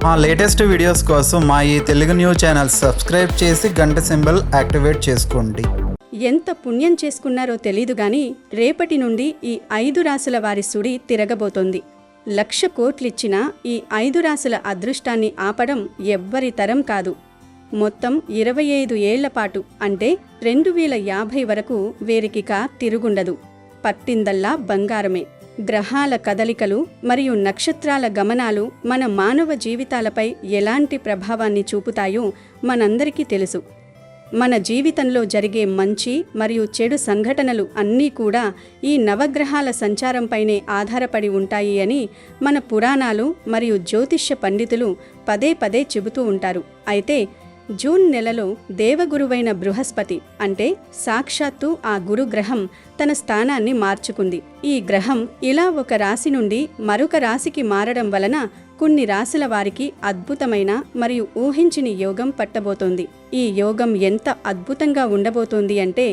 మా latest videos కోసం మా ఈ తెలుగు న్యూస్ ఛానల్ సబ్స్క్రైబ్ చేసి గంట సింబల్ యాక్టివేట్ చేసుకోండి. ఎంత పుణ్యం చేసుకున్నారో తెలీదు గాని రేపటి నుండి ఈ 5 రాసుల వారి సుడి తిరగబోతోంది. 1,00,000 కోట్లిచ్చినా ఈ 5 రాసుల అదృష్టాన్ని ఆపడం ఎవ్వరి తరం కాదు. మొత్తం 25 ఏళ్ల పాటు అంటే 2050 వరకు వీరికిక తిరుగుండదు. పట్టిందల్లా బంగారమే. గ్రహాల కదలికలు మరియు నక్షత్రాల గమనాలు మన మానవ జీవితాలపై ఎలాంటి ప్రభావాన్ని చూపుతాయో మనందరికీ తెలుసు. మన జీవితంలో జరిగే మంచి మరియు చెడు సంఘటనలు అన్నీ కూడా ఈ నవగ్రహాల సంచారంపైనే ఆధారపడి ఉంటాయి అని మన పురాణాలు మరియు జ్యోతిష్య పండితులు పదే పదే చెబుతూ ఉంటారు. అయితే జూన్ నెలలో దేవగురువైన బృహస్పతి అంటే సాక్షాత్తు ఆ గురుగ్రహం తన స్థానాన్ని మార్చుకుంది. ఈ గ్రహం ఇలా ఒక రాశి నుండి మరొక రాశికి మారడం వలన కొన్ని రాశుల వారికి అద్భుతమైన మరియు ఊహించని యోగం పట్టబోతోంది. ఈ యోగం ఎంత అద్భుతంగా ఉండబోతోంది అంటే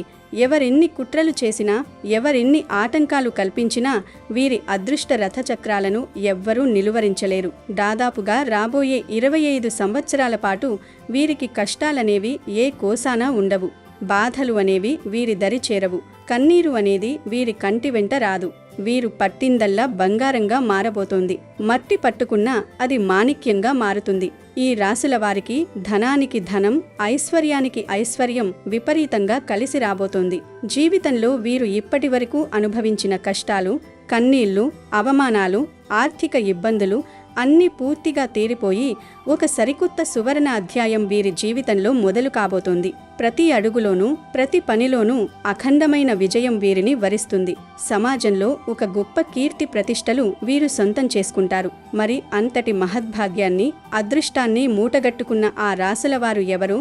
ఎవరెన్ని కుట్రలు చేసినా, ఎవరెన్ని ఆటంకాలు కల్పించినా వీరి అదృష్ట రథచక్రాలను ఎవ్వరూ నిలువరించలేరు. దాదాపుగా రాబోయే 25 సంవత్సరాల పాటు వీరికి కష్టాలనేవి ఏ కోసానా ఉండవు. బాధలు అనేవి వీరి దరి చేరవు. కన్నీరు అనేది వీరి కంటి వెంట రాదు. వీరు పట్టిందల్లా బంగారంగా మారబోతోంది. మట్టి పట్టుకున్నా అది మాణిక్యంగా మారుతుంది. ఈ రాశుల వారికి ధనానికి ధనం, ఐశ్వర్యానికి ఐశ్వర్యం విపరీతంగా కలిసి రాబోతోంది. జీవితంలో వీరు ఇప్పటి వరకు అనుభవించిన కష్టాలు, కన్నీళ్లు, అవమానాలు, ఆర్థిక ఇబ్బందులు అన్నీ పూర్తిగా తీరిపోయి ఒక సరికొత్త సువర్ణ అధ్యాయం వీరి జీవితంలో మొదలు కాబోతోంది. ప్రతి అడుగులోనూ, ప్రతి పనిలోనూ అఖండమైన విజయం వీరిని వరిస్తుంది. సమాజంలో ఒక గొప్ప కీర్తి ప్రతిష్టలు వీరు సొంతం చేసుకుంటారు. మరి అంతటి మహద్భాగ్యాన్ని, అదృష్టాన్ని మూటగట్టుకున్న ఆ రాశుల వారు ఎవరు,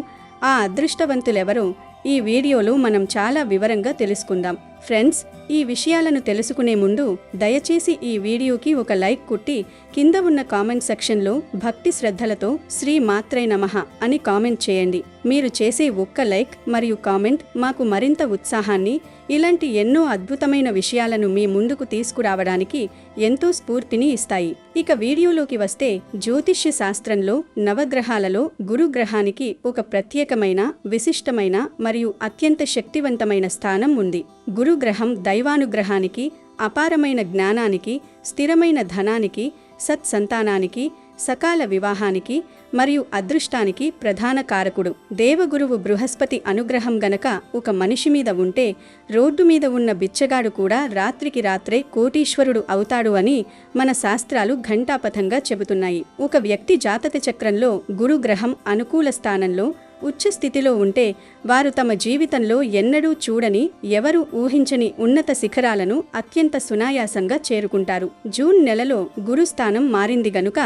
ఆ అదృష్టవంతులెవరో ఈ వీడియోలో మనం చాలా వివరంగా తెలుసుకుందాం. ఫ్రెండ్స్, ఈ విషయాలను తెలుసుకునే ముందు దయచేసి ఈ వీడియోకి ఒక లైక్ కొట్టి కింద ఉన్న కామెంట్ సెక్షన్లో భక్తి శ్రద్ధలతో శ్రీ మాత్రే నమః అని కామెంట్ చేయండి. మీరు చేసే ఒక్క లైక్ మరియు కామెంట్ మాకు మరింత ఉత్సాహాన్ని, ఇలాంటి ఎన్నో అద్భుతమైన విషయాలను మీ ముందుకు తీసుకురావడానికి ఎంతో స్ఫూర్తిని ఇస్తాయి. ఇక వీడియోలోకి వస్తే, జ్యోతిష్య శాస్త్రంలో నవగ్రహాలలో గురుగ్రహానికి ఒక ప్రత్యేకమైన, విశిష్టమైన మరియు అత్యంత శక్తివంతమైన స్థానం ఉంది. గురుగ్రహం దైవానుగ్రహానికి, అపారమైన జ్ఞానానికి, స్థిరమైన ధనానికి, సత్సంతానానికి, సకాల వివాహానికి మరియు అదృష్టానికి ప్రధాన కారకుడు. దేవగురువు బృహస్పతి అనుగ్రహం గనక ఒక మనిషి మీద ఉంటే రోడ్డు మీద ఉన్న బిచ్చగాడు కూడా రాత్రికి రాత్రే కోటీశ్వరుడు అవుతాడు అని మన శాస్త్రాలు ఘంటాపథంగా చెబుతున్నాయి. ఒక వ్యక్తి జాతక చక్రంలో గురుగ్రహం అనుకూల స్థానంలో ఉచ్చ స్థితిలో ఉంటే వారు తమ జీవితంలో ఎన్నడూ చూడని, ఎవరూ ఊహించని ఉన్నత శిఖరాలను అత్యంత సునాయాసంగా చేరుకుంటారు. జూన్ నెలలో గురుస్థానం మారింది గనుక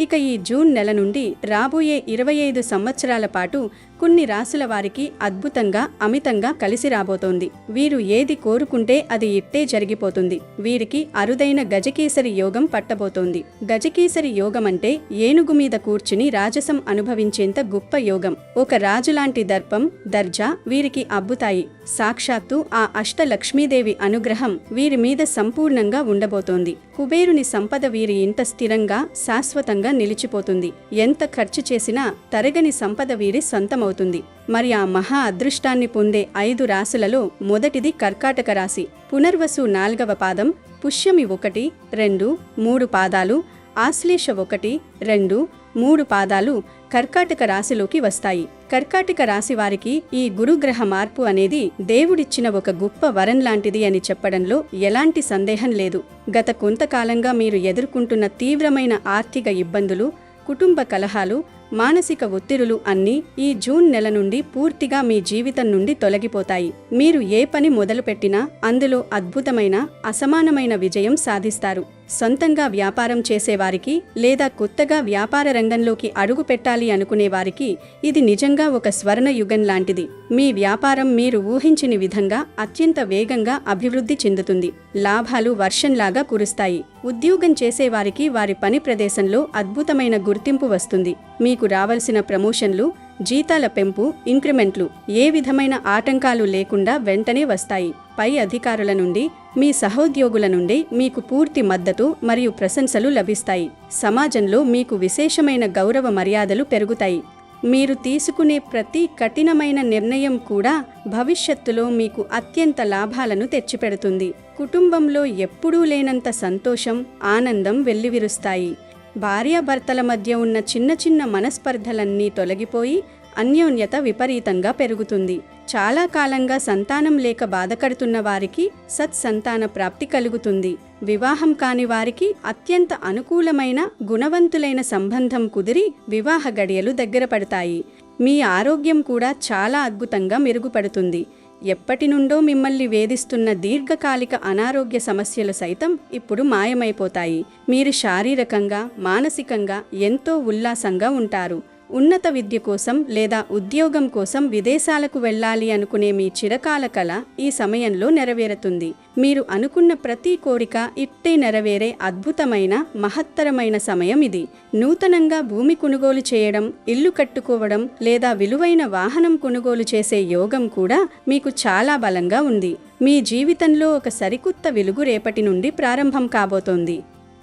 ఇక ఈ జూన్ నెల నుండి రాబోయే 25 సంవత్సరాల పాటు కొన్ని రాశుల వారికి అద్భుతంగా, అమితంగా కలిసి రాబోతోంది. వీరు ఏది కోరుకుంటే అది ఇట్టే జరిగిపోతుంది. వీరికి అరుదైన గజకేసరి యోగం పట్టబోతోంది. గజకేసరి యోగం అంటే ఏనుగు మీద కూర్చుని రాజసం అనుభవించేంత గొప్ప యోగం. ఒక రాజులాంటి దర్పం, దర్జా వీరికి అబ్బుతాయి. సాక్షాత్తు ఆ అష్టలక్ష్మీదేవి అనుగ్రహం వీరి మీద సంపూర్ణంగా ఉండబోతోంది. కుబేరుని సంపద వీరి ఇంట స్థిరంగా, శాశ్వతంగా నిలిచిపోతుంది. ఎంత ఖర్చు చేసినా తరగని సంపద వీరి సొంతమవుతుంది. మరి ఆ మహా అదృష్టాన్ని పొందే 5 రాశులలో మొదటిది కర్కాటక రాశి. పునర్వసు 4వ పాదం, పుష్యమి 1, 2, 3 పాదాలు, ఆశ్లేష 1, 2, 3 పాదాలు కర్కాటక రాశిలోకి వస్తాయి. కర్కాటక రాశి వారికి ఈ గురుగ్రహ మార్పు అనేది దేవుడిచ్చిన ఒక గొప్ప వరం లాంటిది అని చెప్పడంలో ఎలాంటి సందేహం లేదు. గత కొంతకాలంగా మీరు ఎదుర్కొంటున్న తీవ్రమైన ఆర్థిక ఇబ్బందులు, కుటుంబ కలహాలు, మానసిక ఒత్తిడులు అన్నీ ఈ జూన్ నెల నుండి పూర్తిగా మీ జీవితం నుండి తొలగిపోతాయి. మీరు ఏ పని మొదలుపెట్టినా అందులో అద్భుతమైన, అసమానమైన విజయం సాధిస్తారు. సొంతంగా వ్యాపారం చేసేవారికి లేదా కొత్తగా వ్యాపార రంగంలోకి అడుగు పెట్టాలి అనుకునే వారికి ఇది నిజంగా ఒక స్వర్ణ యుగం లాంటిది. మీ వ్యాపారం మీరు ఊహించని విధంగా అత్యంత వేగంగా అభివృద్ధి చెందుతుంది. లాభాలు వర్షంలాగా కురుస్తాయి. ఉద్యోగం చేసేవారికి వారి పని ప్రదేశంలో అద్భుతమైన గుర్తింపు వస్తుంది. మీకు రావాల్సిన ప్రమోషన్లు, జీతాల పెంపు, ఇంక్రిమెంట్లు ఏ విధమైన ఆటంకాలు లేకుండా వెంటనే వస్తాయి. పై అధికారుల నుండి, మీ సహోద్యోగుల నుండి మీకు పూర్తి మద్దతు మరియు ప్రశంసలు లభిస్తాయి. సమాజంలో మీకు విశేషమైన గౌరవ మర్యాదలు పెరుగుతాయి. మీరు తీసుకునే ప్రతి కఠినమైన నిర్ణయం కూడా భవిష్యత్తులో మీకు అత్యంత లాభాలను తెచ్చిపెడుతుంది. కుటుంబంలో ఎప్పుడూ లేనంత సంతోషం, ఆనందం వెల్లివిరుస్తాయి. భార్యాభర్తల మధ్య ఉన్న చిన్న చిన్న మనస్పర్ధలన్నీ తొలగిపోయి అన్యోన్యత విపరీతంగా పెరుగుతుంది. చాలా కాలంగా సంతానం లేక బాధపడుతున్న వారికి సత్సంతాన ప్రాప్తి కలుగుతుంది. వివాహం కాని వారికి అత్యంత అనుకూలమైన, గుణవంతులైన సంబంధం కుదిరి వివాహ గడియలు దగ్గర పడతాయి. మీ ఆరోగ్యం కూడా చాలా అద్భుతంగా మెరుగుపడుతుంది. ఎప్పటి నుండో మిమ్మల్ని వేధిస్తున్న దీర్ఘకాలిక అనారోగ్య సమస్యలు సైతం ఇప్పుడు మాయమైపోతాయి. మీరు శారీరకంగా, మానసికంగా ఎంతో ఉల్లాసంగా ఉంటారు. ఉన్నత విద్య కోసం లేదా ఉద్యోగం కోసం విదేశాలకు వెళ్ళాలి అనుకునే మీ చిరకాల కల ఈ సమయంలో నెరవేరుతుంది. మీరు అనుకున్న ప్రతి కోరిక ఇట్టే నెరవేరే అద్భుతమైన, మహత్తరమైన సమయం ఇది. నూతనంగా భూమి కొనుగోలు చేయడం, ఇల్లు కట్టుకోవడం లేదా విలువైన వాహనం కొనుగోలు చేసే యోగం కూడా మీకు చాలా బలంగా ఉంది. మీ జీవితంలో ఒక సరికొత్త వెలుగు రేపటి నుండి ప్రారంభం కాబోతోంది.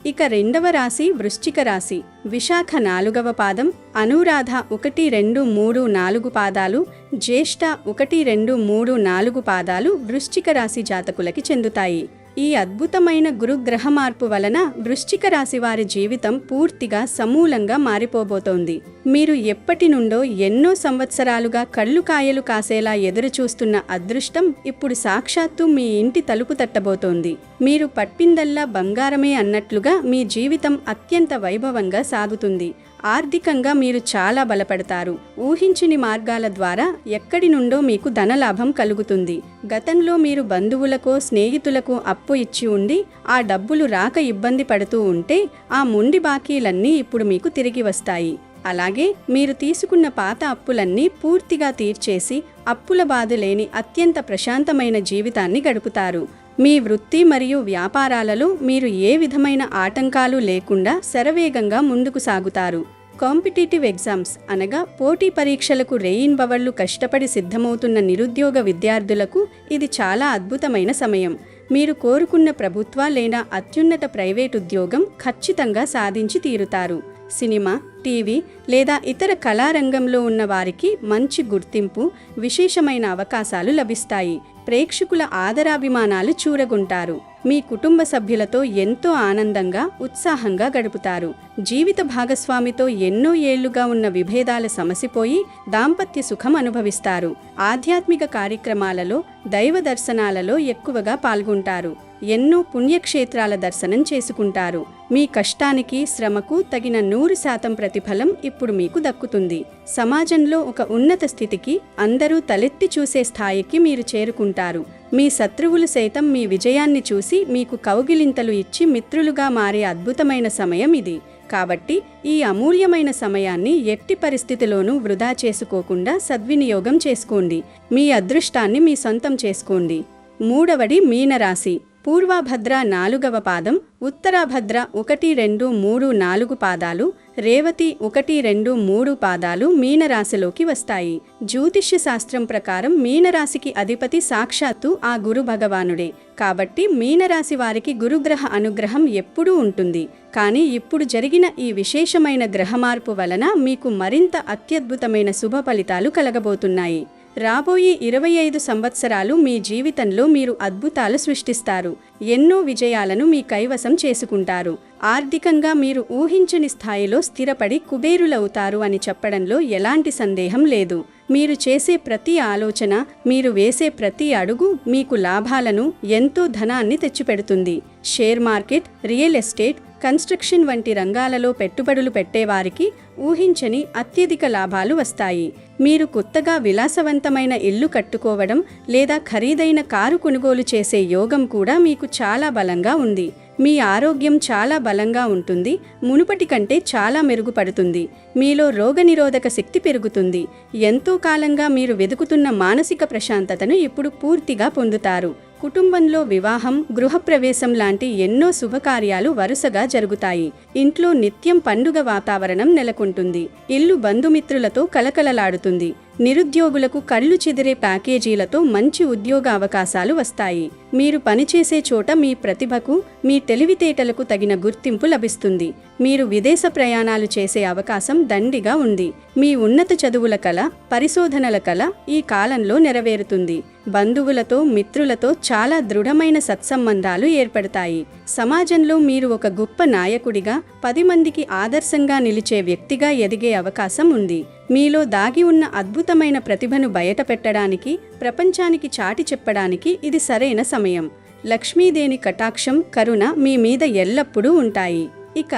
ఇక రెండవ రాశి వృశ్చిక రాశి. విశాఖ 4వ పాదం, అనురాధ 1, 2, 3, 4 పాదాలు, జ్యేష్ఠ 1, 2, 3, 4 పాదాలు వృశ్చిక రాశి జాతకులకి చెందుతాయి. ఈ అద్భుతమైన గురుగ్రహ మార్పు వలన వృశ్చిక రాశి వారి జీవితం పూర్తిగా సమూలంగా మారిపోబోతోంది. మీరు ఎప్పటి నుండో ఎన్నో సంవత్సరాలుగా కళ్ళు కాయలు కాసేలా ఎదురుచూస్తున్న అదృష్టం ఇప్పుడు సాక్షాత్తు మీ ఇంటి తలుపు తట్టబోతోంది. మీరు పట్టిందల్లా బంగారమే అన్నట్లుగా మీ జీవితం అత్యంత వైభవంగా సాగుతుంది. ఆర్థికంగా మీరు చాలా బలపడతారు. ఊహించని మార్గాల ద్వారా ఎక్కడి నుండో మీకు ధనలాభం కలుగుతుంది. గతంలో మీరు బంధువులకో, స్నేహితులకు అప్పు ఇచ్చి ఉండి ఆ డబ్బులు రాక ఇబ్బంది పడుతూ ఉంటే ఆ మొండి బాకీలన్నీ ఇప్పుడు మీకు తిరిగి వస్తాయి. అలాగే మీరు తీసుకున్న పాత అప్పులన్నీ పూర్తిగా తీర్చేసి అప్పుల బాధ లేని అత్యంత ప్రశాంతమైన జీవితాన్ని గడుపుతారు. మీ వృత్తి మరియు వ్యాపారాలలో మీరు ఏ విధమైన ఆటంకాలు లేకుండా శరవేగంగా ముందుకు సాగుతారు. కాంపిటీటివ్ ఎగ్జామ్స్ అనగా పోటీ పరీక్షలకు రేయింబవళ్లు కష్టపడి సిద్ధమవుతున్న నిరుద్యోగ విద్యార్థులకు ఇది చాలా అద్భుతమైన సమయం. మీరు కోరుకున్న ప్రభుత్వ లేదా అత్యున్నత ప్రైవేట్ ఉద్యోగం ఖచ్చితంగా సాధించి తీరుతారు. సినిమా, టీవీ లేదా ఇతర కళారంగంలో ఉన్న వారికి మంచి గుర్తింపు, విశేషమైన అవకాశాలు లభిస్తాయి. ప్రేక్షకుల ఆదరాభిమానాలు చూరగొంటారు. మీ కుటుంబ సభ్యులతో ఎంతో ఆనందంగా, ఉత్సాహంగా గడుపుతారు. జీవిత భాగస్వామితో ఎన్నో ఏళ్లుగా ఉన్న విభేదాలు సమసిపోయి దాంపత్య సుఖం అనుభవిస్తారు. ఆధ్యాత్మిక కార్యక్రమాలలో, దైవ దర్శనాలలో ఎక్కువగా పాల్గొంటారు. ఎన్నో పుణ్యక్షేత్రాల దర్శనం చేసుకుంటారు. మీ కష్టానికి, శ్రమకు తగిన 100% ప్రతిఫలం ఇప్పుడు మీకు దక్కుతుంది. సమాజంలో ఒక ఉన్నత స్థితికి, అందరూ తలెత్తి చూసే స్థాయికి మీరు చేరుకుంటారు. మీ శత్రువులు సైతం మీ విజయాన్ని చూసి మీకు కౌగిలింతలు ఇచ్చి మిత్రులుగా మారే అద్భుతమైన సమయం ఇది. కాబట్టి ఈ అమూల్యమైన సమయాన్ని ఎట్టి పరిస్థితిలోనూ వృధా చేసుకోకుండా సద్వినియోగం చేసుకోండి. మీ అదృష్టాన్ని మీ సొంతం చేసుకోండి. మూడవది మీనరాశి. పూర్వభద్ర 4వ పాదం, ఉత్తరాభద్ర 1, 2, 3, 4 పాదాలు, రేవతి 1, 2, 3 పాదాలు మీనరాశిలోకి వస్తాయి. జ్యోతిష్య శాస్త్రం ప్రకారం మీనరాశికి అధిపతి సాక్షాత్తు ఆ గురు భగవానుడే. కాబట్టి మీనరాశి వారికి గురుగ్రహ అనుగ్రహం ఎప్పుడూ ఉంటుంది. కానీ ఇప్పుడు జరిగిన ఈ విశేషమైన గ్రహమార్పు వలన మీకు మరింత అత్యద్భుతమైన శుభ ఫలితాలు కలగబోతున్నాయి. రాబోయే 25 సంవత్సరాలు మీ జీవితంలో మీరు అద్భుతాలు సృష్టిస్తారు. ఎన్నో విజయాలను మీ కైవసం చేసుకుంటారు. ఆర్థికంగా మీరు ఊహించని స్థాయిలో స్థిరపడి కుబేరులవుతారు అని చెప్పడంలో ఎలాంటి సందేహం లేదు. మీరు చేసే ప్రతి ఆలోచన, మీరు వేసే ప్రతి అడుగు మీకు లాభాలను, ఎంతో ధనాన్ని తెచ్చిపెడుతుంది. Share market, real estate, construction వంటి రంగాలలో పెట్టుబడులు పెట్టేవారికి ఊహించని అత్యధిక లాభాలు వస్తాయి. మీరు కొత్తగా విలాసవంతమైన ఇల్లు కట్టుకోవడం లేదా ఖరీదైన కారు కొనుగోలు చేసే యోగం కూడా మీకు చాలా బలంగా ఉంది. మీ ఆరోగ్యం చాలా బలంగా ఉంటుంది, మునుపటి కంటే చాలా మెరుగుపడుతుంది. మీలో రోగనిరోధక శక్తి పెరుగుతుంది. ఎంతో కాలంగా మీరు వెతుకుతున్న మానసిక ప్రశాంతతను ఇప్పుడు పూర్తిగా పొందుతారు. కుటుంబంలో వివాహం, గృహప్రవేశం లాంటి ఎన్నో శుభకార్యాలు వరుసగా జరుగుతాయి. ఇంట్లో నిత్యం పండుగ వాతావరణం నెలకొంటుంది. ఇల్లు బంధుమిత్రులతో కలకలలాడుతుంది. నిరుద్యోగులకు కళ్ళు చెదిరే ప్యాకేజీలతో మంచి ఉద్యోగ అవకాశాలు వస్తాయి. మీరు పనిచేసే చోట మీ ప్రతిభకు, మీ తెలివితేటలకు తగిన గుర్తింపు లభిస్తుంది. మీరు విదేశ ప్రయాణాలు చేసే అవకాశం దండిగా ఉంది. మీ ఉన్నత చదువుల కల, పరిశోధనల కల ఈ కాలంలో నెరవేరుతుంది. బంధువులతో, మిత్రులతో చాలా దృఢమైన సత్సంబంధాలు ఏర్పడతాయి. సమాజంలో మీరు ఒక గొప్ప నాయకుడిగా, 10 మందికి ఆదర్శంగా నిలిచే వ్యక్తిగా ఎదిగే అవకాశం ఉంది. మీలో దాగి ఉన్న అద్భుతమైన ప్రతిభను బయటపెట్టడానికి, ప్రపంచానికి చాటి చెప్పడానికి ఇది సరైన సమయం. లక్ష్మీదేవి కటాక్షం, కరుణ మీ మీద ఎల్లప్పుడూ ఉంటాయి. ఇక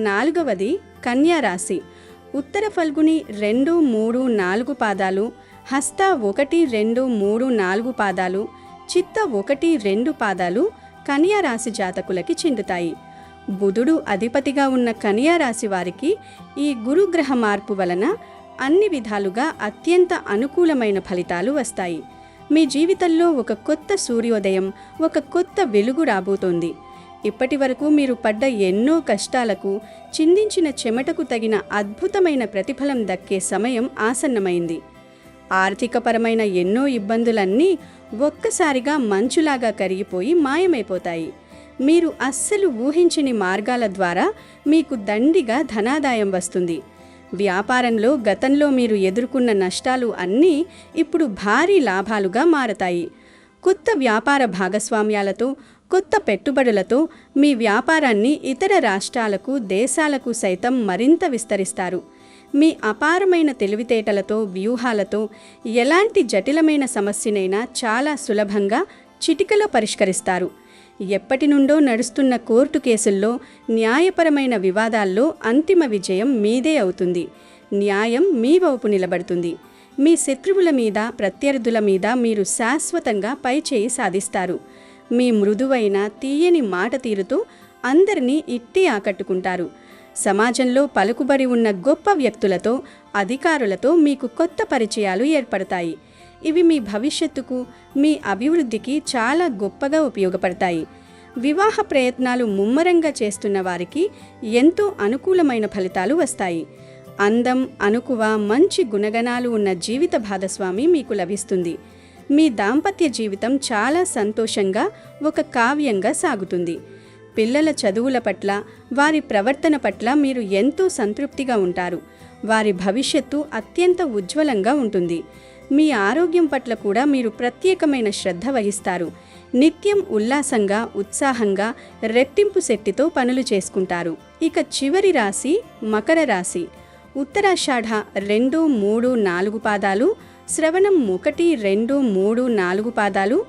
4వది కన్యా రాశి. ఉత్తర ఫల్గుని 2, 3, 4 పాదాలు, హస్త 1, 2, 3, 4 పాదాలు, చిత్త 1, 2 పాదాలు కన్యా రాశి జాతకులకి చెందుతాయి. బుధుడు అధిపతిగా ఉన్న కన్యా రాశి వారికి ఈ గురుగ్రహ మార్పు వలన అన్ని విధాలుగా అత్యంత అనుకూలమైన ఫలితాలు వస్తాయి. మీ జీవితంలో ఒక కొత్త సూర్యోదయం, ఒక కొత్త వెలుగు రాబోతోంది. ఇప్పటి వరకు మీరు పడ్డ ఎన్నో కష్టాలకు, చిందించిన చెమటకు తగిన అద్భుతమైన ప్రతిఫలం దక్కే సమయం ఆసన్నమైంది. ఆర్థికపరమైన ఎన్నో ఇబ్బందులన్నీ ఒక్కసారిగా మంచులాగా కరిగిపోయి మాయమైపోతాయి. మీరు అస్సలు ఊహించని మార్గాల ద్వారా మీకు దండిగా ధనాదాయం వస్తుంది. వ్యాపారంలో గతంలో మీరు ఎదుర్కొన్న నష్టాలు అన్నీ ఇప్పుడు భారీ లాభాలుగా మారతాయి. కొత్త వ్యాపార భాగస్వామ్యాలతో, కొత్త పెట్టుబడులతో మీ వ్యాపారాన్ని ఇతర రాష్ట్రాలకు, దేశాలకు సైతం మరింత విస్తరిస్తారు. మీ అపారమైన తెలివితేటలతో, వ్యూహాలతో ఎలాంటి జటిలమైన సమస్యనైనా చాలా సులభంగా చిటికలో పరిష్కరిస్తారు. ఎప్పటి నుండో నడుస్తున్న కోర్టు కేసుల్లో, న్యాయపరమైన వివాదాల్లో అంతిమ విజయం మీదే అవుతుంది. న్యాయం మీ వైపు నిలబడుతుంది. మీ శత్రువుల మీద, ప్రత్యర్థుల మీద మీరు శాశ్వతంగా పైచేయి సాధిస్తారు. మీ మృదువైన, తీయని మాట తీరుతో అందరినీ ఇట్టే ఆకట్టుకుంటారు. సమాజంలో పలుకుబడి ఉన్న గొప్ప వ్యక్తులతో, అధికారులతో మీకు కొత్త పరిచయాలు ఏర్పడతాయి. ఇవి మీ భవిష్యత్తుకు, మీ అభివృద్ధికి చాలా గొప్పగా ఉపయోగపడతాయి. వివాహ ప్రయత్నాలు ముమ్మరంగా చేస్తున్న వారికి ఎంతో అనుకూలమైన ఫలితాలు వస్తాయి. అందం, అణకువ, మంచి గుణగణాలు ఉన్న జీవిత భాగస్వామి మీకు లభిస్తుంది. మీ దాంపత్య జీవితం చాలా సంతోషంగా, ఒక కావ్యంగా సాగుతుంది. పిల్లల చదువుల పట్ల, వారి ప్రవర్తన పట్ల మీరు ఎంతో సంతృప్తిగా ఉంటారు. వారి భవిష్యత్తు అత్యంత ఉజ్వలంగా ఉంటుంది. మీ ఆరోగ్యం పట్ల కూడా మీరు ప్రత్యేకమైన శ్రద్ధ వహిస్తారు. నిత్యం ఉల్లాసంగా, ఉత్సాహంగా, రెట్టింపు శక్తితో పనులు చేసుకుంటారు. ఇక చివరి రాశి మకర రాశి. ఉత్తరాషాఢ 2, 3, 4 పాదాలు, శ్రవణం 1, 2, 3, 4 పాదాలు,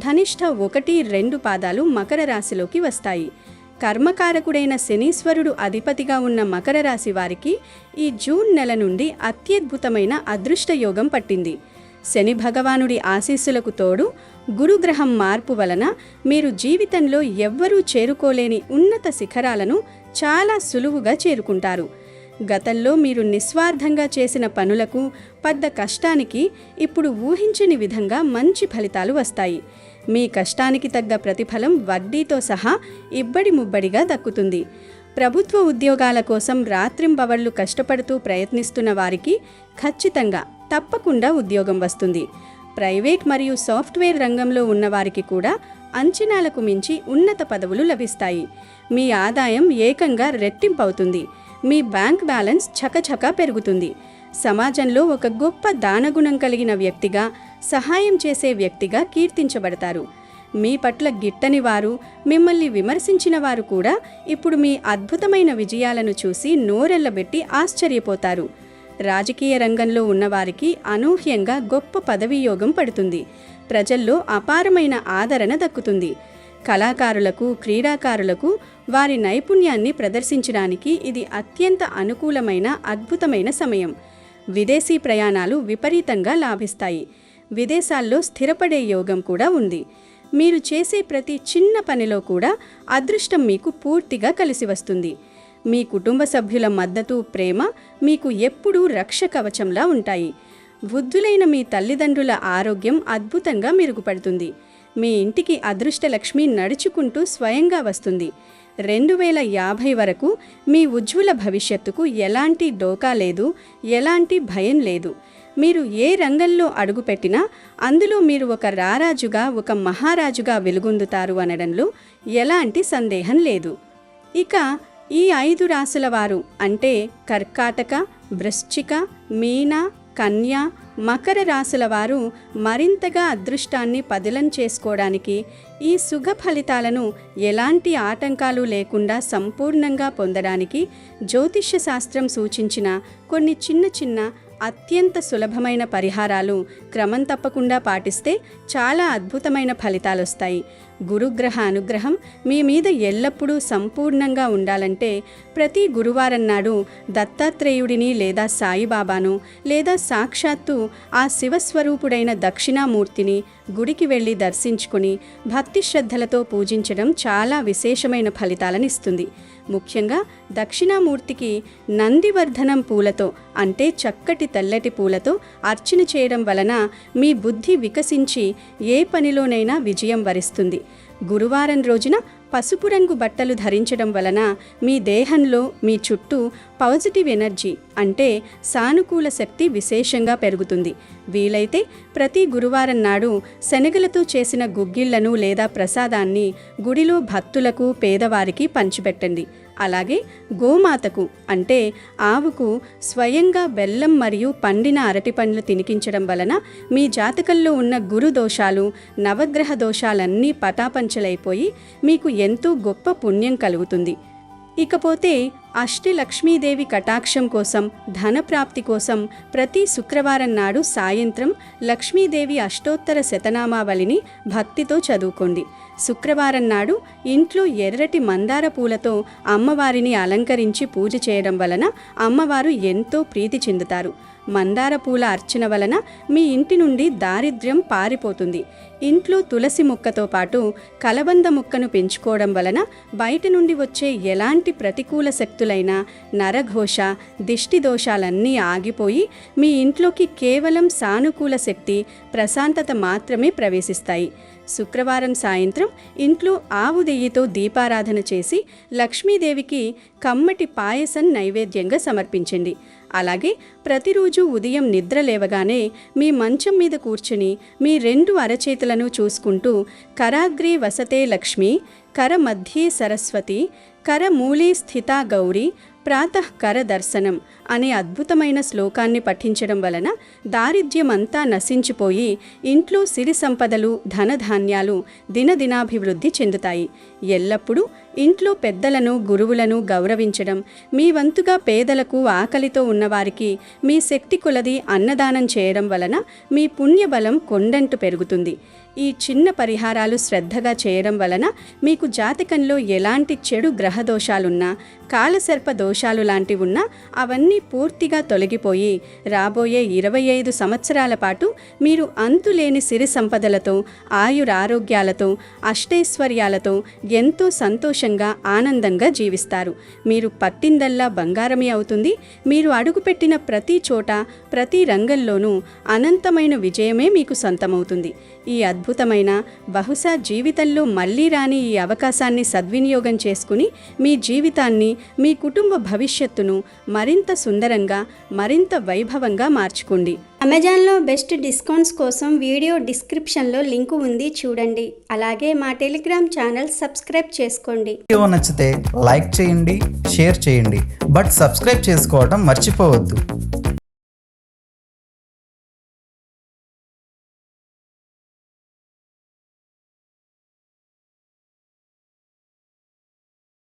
ధనిష్ఠ 1, 2 పాదాలు మకర రాశిలోకి వస్తాయి. కర్మకారకుడైన శనీశ్వరుడు అధిపతిగా ఉన్న మకర రాశి వారికి ఈ జూన్ నెల నుండి అత్యద్భుతమైన అదృష్టయోగం పట్టింది. శని భగవానుడి ఆశీస్సులకు తోడు గురుగ్రహం మార్పు వలన మీరు జీవితంలో ఎవ్వరూ చేరుకోలేని ఉన్నత శిఖరాలను చాలా సులువుగా చేరుకుంటారు. గతంలో మీరు నిస్వార్థంగా చేసిన పనులకు, పడ్డ కష్టానికి ఇప్పుడు ఊహించని విధంగా మంచి ఫలితాలు వస్తాయి. మీ కష్టానికి తగ్గ ప్రతిఫలం వడ్డీతో సహా ఇబ్బడి ముబ్బడిగా దక్కుతుంది. ప్రభుత్వ ఉద్యోగాల కోసం రాత్రింబవళ్లు కష్టపడుతూ ప్రయత్నిస్తున్న వారికి ఖచ్చితంగా, తప్పకుండా ఉద్యోగం వస్తుంది. ప్రైవేట్ మరియు సాఫ్ట్వేర్ రంగంలో ఉన్నవారికి కూడా అంచనాలకు మించి ఉన్నత పదవులు లభిస్తాయి. మీ ఆదాయం ఏకంగా రెట్టింపవుతుంది. మీ బ్యాంక్ బ్యాలెన్స్ చకచకా పెరుగుతుంది. సమాజంలో ఒక గొప్ప దానగుణం కలిగిన వ్యక్తిగా, సహాయం చేసే వ్యక్తిగా కీర్తించబడతారు. మీ పట్ల గిట్టని వారు, మిమ్మల్ని విమర్శించిన వారు కూడా ఇప్పుడు మీ అద్భుతమైన విజయాలను చూసి నోరెళ్లబెట్టి ఆశ్చర్యపోతారు. రాజకీయ రంగంలో ఉన్నవారికి అనూహ్యంగా గొప్ప పదవీ యోగం పడుతుంది. ప్రజల్లో అపారమైన ఆదరణ దక్కుతుంది. కళాకారులకు, క్రీడాకారులకు వారి నైపుణ్యాన్ని ప్రదర్శించడానికి ఇది అత్యంత అనుకూలమైన, అద్భుతమైన సమయం. విదేశీ ప్రయాణాలు విపరీతంగా లాభిస్తాయి. విదేశాల్లో స్థిరపడే యోగం కూడా ఉంది. మీరు చేసే ప్రతి చిన్న పనిలో కూడా అదృష్టం మీకు పూర్తిగా కలిసి వస్తుంది. మీ కుటుంబ సభ్యుల మద్దతు, ప్రేమ మీకు ఎప్పుడూ రక్ష కవచంలా ఉంటాయి. వృద్ధులైన మీ తల్లిదండ్రుల ఆరోగ్యం అద్భుతంగా మెరుగుపడుతుంది. మీ ఇంటికి అదృష్టలక్ష్మి నడుచుకుంటూ స్వయంగా వస్తుంది. 2050 వరకు మీ ఉజ్వల భవిష్యత్తుకు ఎలాంటి డోకా లేదు, ఎలాంటి భయం లేదు. మీరు ఏ రంగంలో అడుగుపెట్టినా అందులో మీరు ఒక రారాజుగా, ఒక మహారాజుగా వెలుగొందుతారు అనడంలో ఎలాంటి సందేహం లేదు. ఇక ఈ 5 రాశుల వారు అంటే కర్కాటక, వృశ్చిక, మీన, కన్య, మకర రాశుల వారు మరింతగా అదృష్టాన్ని పదిలం చేసుకోవడానికి, ఈ శుభ ఫలితాలను ఎలాంటి ఆటంకాలు లేకుండా సంపూర్ణంగా పొందడానికి జ్యోతిష్య శాస్త్రం సూచించిన కొన్ని చిన్న చిన్న అత్యంత సులభమైన పరిహారాలు క్రమం తప్పకుండా పాటిస్తే చాలా అద్భుతమైన ఫలితాలు వస్తాయి. గురుగ్రహ అనుగ్రహం మీ మీద ఎల్లప్పుడూ సంపూర్ణంగా ఉండాలంటే ప్రతి గురువారం నాడు దత్తాత్రేయుడిని లేదా సాయిబాబాను లేదా సాక్షాత్తు ఆ శివస్వరూపుడైన దక్షిణామూర్తిని గుడికి వెళ్ళి దర్శించుకుని భక్తి శ్రద్ధలతో పూజించడం చాలా విశేషమైన ఫలితాలనిస్తుంది. ముఖ్యంగా దక్షిణామూర్తికి నందివర్ధనం పూలతో అంటే చక్కటి తెల్లటి పూలతో అర్చన చేయడం వలన మీ బుద్ధి వికసించి ఏ పనిలోనైనా విజయం వరిస్తుంది. గురువారం రోజున పసుపు రంగు బట్టలు ధరించడం వలన మీ దేహంలో, మీ చుట్టూ పాజిటివ్ ఎనర్జీ అంటే సానుకూల శక్తి విశేషంగా పెరుగుతుంది. వీలైతే ప్రతి గురువారం నాడు శనగలతో చేసిన గుగ్గిళ్లను లేదా ప్రసాదాన్ని గుడిలో భక్తులకు, పేదవారికి పంచిపెట్టండి. అలాగే గోమాతకు అంటే ఆవుకు స్వయంగా బెల్లం మరియు పండిన అరటి పండ్లు తినిపించడం వలన మీ జాతకంలో ఉన్న గురు దోషాలు, నవగ్రహ దోషాలన్నీ పటాపంచలైపోయి మీకు ఎంతో గొప్ప పుణ్యం కలుగుతుంది. ఇకపోతే అష్టలక్ష్మీదేవి కటాక్షం కోసం, ధనప్రాప్తి కోసం ప్రతి శుక్రవారం నాడు సాయంత్రం లక్ష్మీదేవి అష్టోత్తర శతనామావళిని భక్తితో చదువుకోండి. శుక్రవారం నాడు ఇంట్లో ఎర్రటి మందార పూలతో అమ్మవారిని అలంకరించి పూజ చేయడం వలన అమ్మవారు ఎంతో ప్రీతి చెందుతారు. మందార పూల అర్చన వలన మీ ఇంటి నుండి దారిద్ర్యం పారిపోతుంది. ఇంట్లో తులసి మొక్కతో పాటు కలబంద మొక్కను పెంచుకోవడం వలన బయట నుండి వచ్చే ఎలాంటి ప్రతికూల శక్తులైన నరఘోష, దిష్టి దోషాలన్నీ ఆగిపోయి మీ ఇంట్లోకి కేవలం సానుకూల శక్తి, ప్రశాంతత మాత్రమే ప్రవేశిస్తాయి. శుక్రవారం సాయంత్రం ఇంట్లో ఆవు నెయ్యితో దీపారాధన చేసి లక్ష్మీదేవికి కమ్మటి పాయసం నైవేద్యంగా సమర్పించండి. అలాగే ప్రతిరోజు ఉదయం నిద్ర లేవగానే మీ మంచం మీద కూర్చుని మీ 2 అరచేతులను చూసుకుంటూ కరాగ్రే వసతే లక్ష్మి, కర మధ్యే సరస్వతి, కర మూలే స్థితా గౌరీ, ప్రాతః కర దర్శనం అనే అద్భుతమైన శ్లోకాన్ని పఠించడం వలన దారిద్ర్యమంతా నశించిపోయి ఇంట్లో సిరి సంపదలు, ధనధాన్యాలు దినదినాభివృద్ధి చెందుతాయి. ఎల్లప్పుడూ ఇంట్లో పెద్దలను, గురువులను గౌరవించడం, మీ వంతుగా పేదలకు, ఆకలితో ఉన్నవారికి మీ శక్తి కొలది అన్నదానం చేయడం వలన మీ పుణ్యబలం కొండంటు పెరుగుతుంది. ఈ చిన్న పరిహారాలు శ్రద్ధగా చేయడం వలన మీకు జాతకంలో ఎలాంటి చెడు గ్రహదోషాలున్నా, కాలసర్ప దోషాలు లాంటివి ఉన్నా అవన్నీ పూర్తిగా తొలగిపోయి రాబోయే 25 సంవత్సరాల పాటు మీరు అంతులేని సిరి సంపదలతో, ఆయురారోగ్యాలతో, అష్టైశ్వర్యాలతో ఎంతో సంతోషంగా, ఆనందంగా జీవిస్తారు. మీరు పట్టిందల్లా బంగారమే అవుతుంది. మీరు అడుగుపెట్టిన ప్రతి చోట, ప్రతి రంగంలోనూ అనంతమైన విజయమే మీకు సొంతమవుతుంది. ఈ అద్భుతమైన, బహుశా జీవితంలో మళ్ళీ రాని ఈ అవకాశాన్ని సద్వినియోగం చేసుకుని మీ జీవితాన్ని, మీ కుటుంబ భవిష్యత్తును మరింత సుందరంగా, మరింత వైభవంగా మార్చుకోండి. అమెజాన్లో బెస్ట్ డిస్కౌంట్స్ కోసం వీడియో డిస్క్రిప్షన్లో లింకు ఉంది, చూడండి. అలాగే మా టెలిగ్రామ్ ఛానల్ సబ్స్క్రైబ్ చేసుకోండి. వీడియో నచ్చితే లైక్ చేయండి, షేర్ చేయండి, బట్ సబ్స్క్రైబ్ చేసుకోవడం మర్చిపోవద్దు.